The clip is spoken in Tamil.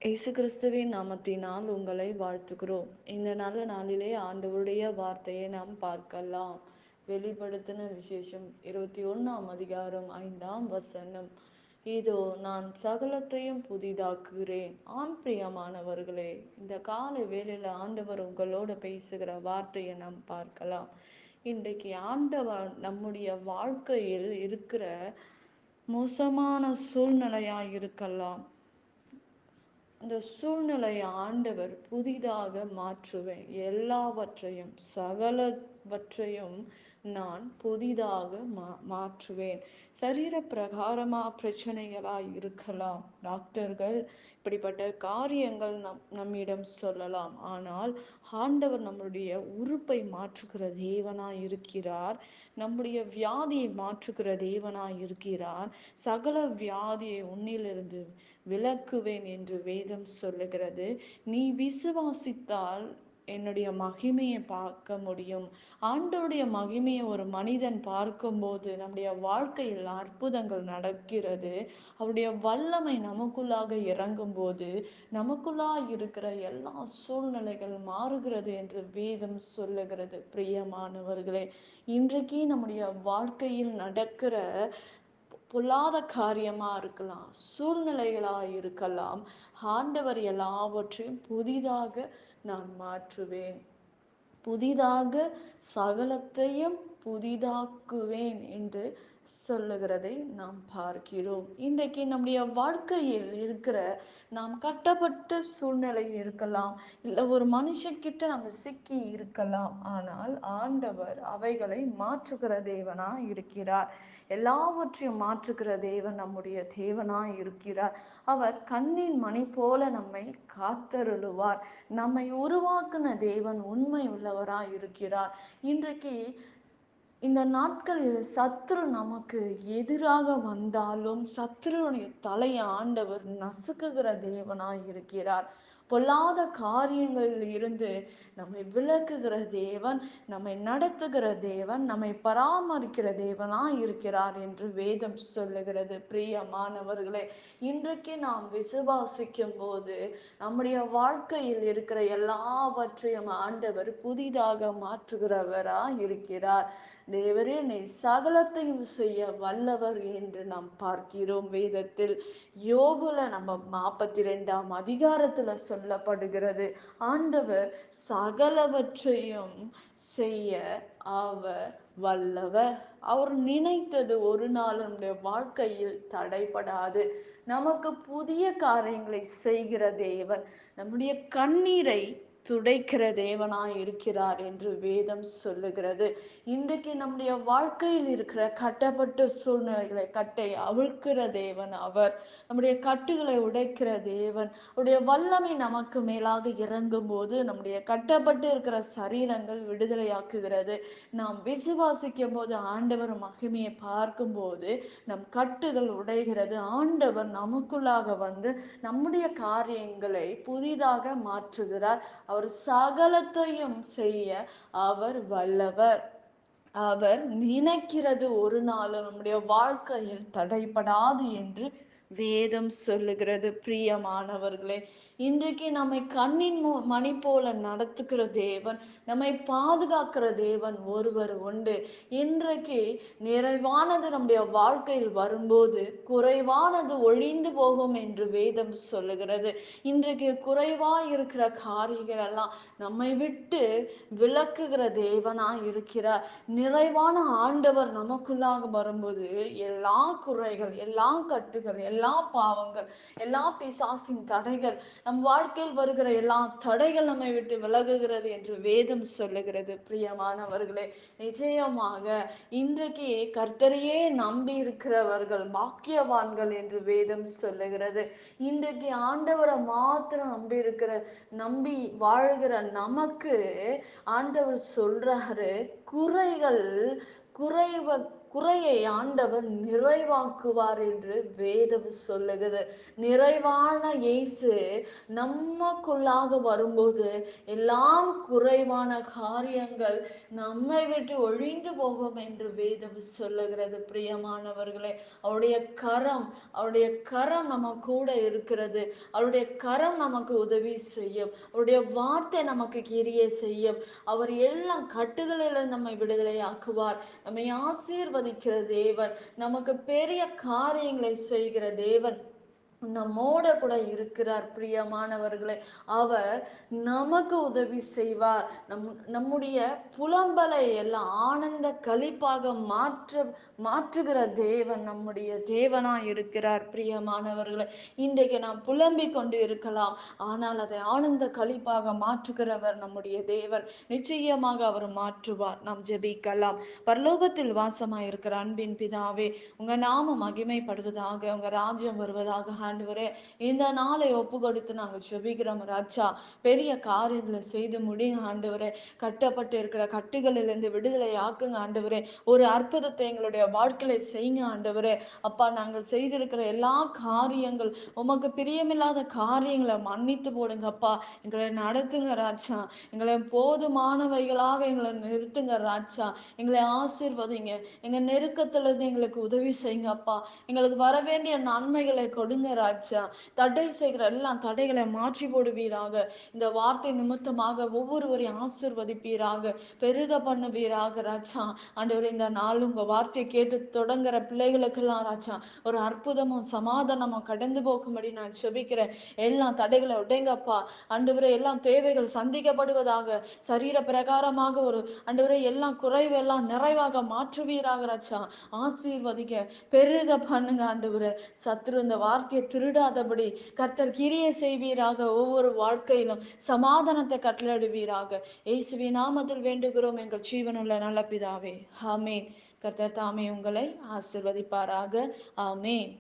இயேசு கிறிஸ்துவின் நாமத்தினால் உங்களை வாழ்த்துகிறோம். இந்த நல்ல நாளிலே ஆண்டவருடைய வார்த்தையை நாம் பார்க்கலாம். வெளிப்படுத்தின விசேஷம் 21ஆம் அதிகாரம் 5ஆம் வசனம். இதோ நான் சகலத்தையும் புதிதாக்குகிறேன். ஆம் பிரியமானவர்களே, இந்த காலை வேளையில ஆண்டவர் உங்களோட பேசுகிற வார்த்தையை நாம் பார்க்கலாம். இன்றைக்கு ஆண்டவர் நம்முடைய வாழ்க்கையில் இருக்கிற மோசமான சூழ்நிலையா இருக்கலாம். அந்த சூழ்நிலையை ஆண்டவர் புதிதாக மாற்றுவேன். எல்லாவற்றையும் சகலவற்றையும் நான் புதிதாக மாற்றுவேன். சரீர பிரகாரமா பிரச்சனைகளா இருக்கலாம். டாக்டர்கள் இப்படிப்பட்ட காரியங்கள் நம்மிடம் சொல்லலாம். ஆனால் ஆண்டவர் நம்முடைய உறுப்பை மாற்றுகிற தேவனாய் இருக்கிறார். நம்முடைய வியாதியை மாற்றுகிற தேவனாய் இருக்கிறார். சகல வியாதியை உன்னிலிருந்து விலக்குவேன் என்று வேதம் சொல்லுகிறது. நீ விசுவாசித்தால் என்னுடைய மகிமையை பார்க்க முடியும். ஆண்டவருடைய மகிமையை ஒரு மனிதன் பார்க்கும்போது நம்முடைய வாழ்க்கையில் அற்புதங்கள் நடக்கிறது. அவருடைய வல்லமை நமக்குள்ளாக இறங்கும் போது நமக்குள்ளாக இருக்கிற எல்லா சூழ்நிலைகள் மாறுகிறது என்று வேதம் சொல்லுகிறது. பிரியமானவர்களே, இன்றைக்கு நம்முடைய வாழ்க்கையில் நடக்கிற பொல்லாத காரியமா இருக்கலாம், சூழ்நிலைகளா இருக்கலாம், ஆண்டவர் எல்லாவற்றையும் புதிதாக நான் மாற்றுவேன். புதிதாக சகலத்தையும் புதிதாக்குவேன் என்று சொல்லுகிறதை நாம் பார்க்கிறோம். இன்றைக்கு நம்முடைய வாழ்க்கையில் இருக்கிற நாம் கட்டப்பட்ட சூழ்நிலை இருக்கலாம், இல்லை ஒரு மனுஷக்கிட்ட நம்ம சிக்கி இருக்கலாம். ஆனால் ஆண்டவர் அவைகளை மாற்றுகிற தேவனா இருக்கிறார். எல்லாவற்றையும் மாற்றுகிற தேவன் நம்முடைய தேவனா இருக்கிறார். அவர் கண்ணின் மணி போல நம்மை காத்தருளுவார். நம்மை உருவாக்குன தேவன் உண்மை உள்ளவராய் இருக்கிறார். இன்றைக்கு இந்த நாட்களில் சத்ரு நமக்கு எதிராக வந்தாலும் சத்ருடைய தலையை ஆண்டவர் நசுக்குகிற தேவனாய் இருக்கிறார். பொல்லாத காரியங்களில் இருந்து நம்மை விலக்குகிற தேவன், நம்மை நடத்துகிற தேவன், நம்மை பராமரிக்கிற தேவனாய் இருக்கிறார் என்று வேதம் சொல்லுகிறது. பிரியமானவர்களே, இன்றைக்கு நாம் விசுவாசிக்கும் போது நம்முடைய வாழ்க்கையில் இருக்கிற எல்லாவற்றையும் ஆண்டவர் புதிதாக மாற்றுகிறவராய் இருக்கிறார். தேவரே, நீ சகலத்தையும் செய்ய வல்லவர் என்று நாம் பார்க்கிறோம் வேதத்தில். யோபுல நம்ம 42ஆம் அதிகாரத்துல சொல்லப்படுகிறது, ஆண்டவர் சகலவற்றையும் செய்ய அவர் வல்லவர். அவர் நினைத்தது ஒரு நாள் நம்முடைய வாழ்க்கையில் தடைபடாது. நமக்கு புதிய காரியங்களை செய்கிற தேவன், நம்முடைய கண்ணீரை துடைக்கிற தேவனாய் இருக்கிறார் என்று வேதம் சொல்லுகிறது. இன்றைக்கு நம்முடைய வாழ்க்கையில் இருக்கிற கட்டப்பட்ட சூழ்நிலைகளை கட்டை அவிழ்க்கிற தேவன் அவர். நம்முடைய கட்டுகளை உடைக்கிற தேவன். அவருடைய வல்லமை நமக்கு மேலாக இறங்கும் போது நம்முடைய கட்டப்பட்டு இருக்கிற சரீரங்கள் விடுதலையாக்குகிறது. நாம் விசுவாசிக்கும் போது ஆண்டவர் மகிமையை பார்க்கும் போது நம் கட்டுகள் உடைகிறது. ஆண்டவர் நமக்குள்ளாக வந்து நம்முடைய காரியங்களை புதிதாக மாற்றுகிறார். அவர் சகலத்தையும் செய்ய அவர் வல்லவர். அவர் நினைக்கிறது ஒரு நாளும் நம்முடைய வாழ்க்கையில் தடைபடாது என்று வேதம் சொல்லுகிறது. பிரியமானவர்களே, இன்றைக்கு நம்மை கண்ணின் மணி போல நடத்துகிற தேவன், நம்மை பாதுகாக்கிற தேவன் ஒருவர் உண்டு. இன்றைக்கு நிறைவானது நம்முடைய வாழ்க்கையில் வரும்போது குறைவானது ஒழிந்து போகும் என்று வேதம் சொல்லுகிறது. இன்றைக்கு குறைவாய் இருக்கிற காரியங்கள் எல்லாம் நம்மை விட்டு விலக்குகிற தேவனா இருக்கிறார். நிறைவான ஆண்டவர் நமக்குள்ளாக வரும்போது எல்லா குறைகள், எல்லா கட்டுகள், எல்லா பாவங்கள், எல்லா பிசாசின் தடைகள், நம் வாழ்க்கையில் வருகிற எல்லா தடைகள் நம்மை விட்டு விலகுகிறது என்று வேதம் சொல்லுகிறது. பிரியமானவர்களே, நிச்சயமாக இன்றைக்கு கர்த்தரையே நம்பி இருக்கிறவர்கள் பாக்கியவான்கள் என்று வேதம் சொல்லுகிறது. இன்றைக்கு ஆண்டவரை மாத்திரம் நம்பி வாழ்கிற நமக்கு ஆண்டவர் சொல்றாரு, குறைகள் குறைவ குறையை ஆண்டவர் நிறைவாக்குவார் என்று வேதம் சொல்லுகிறது. நிறைவான இயேசு நமக்குள்ளாக வரும்போது எல்லாம் குறைவான காரியங்கள் நம்மை விட்டு ஒழிந்து போகும் என்று வேதம் சொல்லுகிறது. பிரியமானவர்களே, அவருடைய கரம் நம்ம கூட இருக்கிறது. அவருடைய கரம் நமக்கு உதவி செய்யும். அவருடைய வார்த்தை நமக்கு கிரியை செய்யும். அவர் எல்லாம் கட்டுகளிலிருந்து நம்மை விடுதலை ஆக்குவார். நம்மை ஆசீர்வதிக்கிற தேவன், நமக்கு பெரிய காரியங்களை செய்கிற தேவன் நம்மோட கூட இருக்கிறார். பிரியமானவர்களே, அவர் நமக்கு உதவி செய்வார். நம்முடைய புலம்பலை எல்லாம் ஆனந்த களிப்பாக மாற்றுகிற தேவன் நம்முடைய தேவனா இருக்கிறார். பிரியமானவர்களே, இன்றைக்கு நாம் புலம்பிக் கொண்டு இருக்கலாம், ஆனால் அதை ஆனந்த களிப்பாக மாற்றுகிறவர் நம்முடைய தேவன். நிச்சயமாக அவர் மாற்றுவார். நாம் ஜெபிக்கலாம். பரலோகத்தில் வாசமாய் இருக்கிற அன்பின் பிதாவே, உங்க நாமம் மகிமைப்படுவதாக, உங்க ராஜ்யம் வருவதாக. ஆண்டவரே, இந்த நாளை ஒப்பு கொடுத்து நாங்கள் ஜெபிக்கிறோம் ராஜா. பெரிய காரியங்களை செய்து முடியுங்க ஆண்டவரே. கட்டப்பட்டு இருக்கிற கட்டுகளிலிருந்து விடுதலை ஆக்குங்க ஆண்டவரே. ஒரு அற்புதத்தை எங்களுடைய வாழ்க்கையில செய்யுங்க ஆண்டவரே. அப்பா, நாங்கள் செய்திருக்கிற எல்லா காரியங்கள், உமக்கு பிரியமில்லாத காரியங்களை மன்னித்து போடுங்க அப்பா. எங்களை நடத்துங்க ராஜா. எங்களை போதுமானவைகளாக எங்களை நிறுத்துங்க ராஜா. எங்களை ஆசீர்வதிங்க. எங்க நெருக்கத்திலிருந்து எங்களுக்கு உதவி செய்யுங்க அப்பா. எங்களுக்கு வர வேண்டிய நன்மைகளை கொடுங்க ராஜா. தடை செய்கிற எல்லா தடைகளை மாற்றி போடுவீராக. இந்த வார்த்தை நிமித்தமாக ஒவ்வொருவரையும் ஆசீர்வதிப்பீராக, பெருக பண்ணுவீராக ராஜா. ஆண்டவரே, இந்த நாள் உங்க வார்த்தையை கேட்டு தொடங்குற பிள்ளைகளுக்கெல்லாம் ராஜா ஒரு அற்புதமும் சமாதானமும் கடந்து போகும்படி நான் ஜெபிக்கிறேன். எல்லா தடைகளை உடைங்கப்பா. ஆண்டவரே, எல்லாம் தேவைகள் சந்திக்கப்படுவதாக. சரீர பிரகாரமாக ஒரு ஆண்டவரே எல்லாம் குறைவெல்லாம் நிறைவாக மாற்றுவீராக ராஜா. ஆசீர்வதிக்க பெருக பண்ணுங்க ஆண்டவரே. சத்துரு இந்த வார்த்தையை திருடாதபடி கர்த்தர் கிரியை செய்வீராக. ஒவ்வொரு வாழ்க்கையிலும் சமாதானத்தை கட்டளையிடுவீராக. இயேசுவின் நாமத்தில் வேண்டுகிறோம் எங்கள் ஜீவனுள்ள நல்ல பிதாவே. ஆமென். கர்த்தர் தாமே உங்களை ஆசீர்வதிப்பாராக. ஆமென்.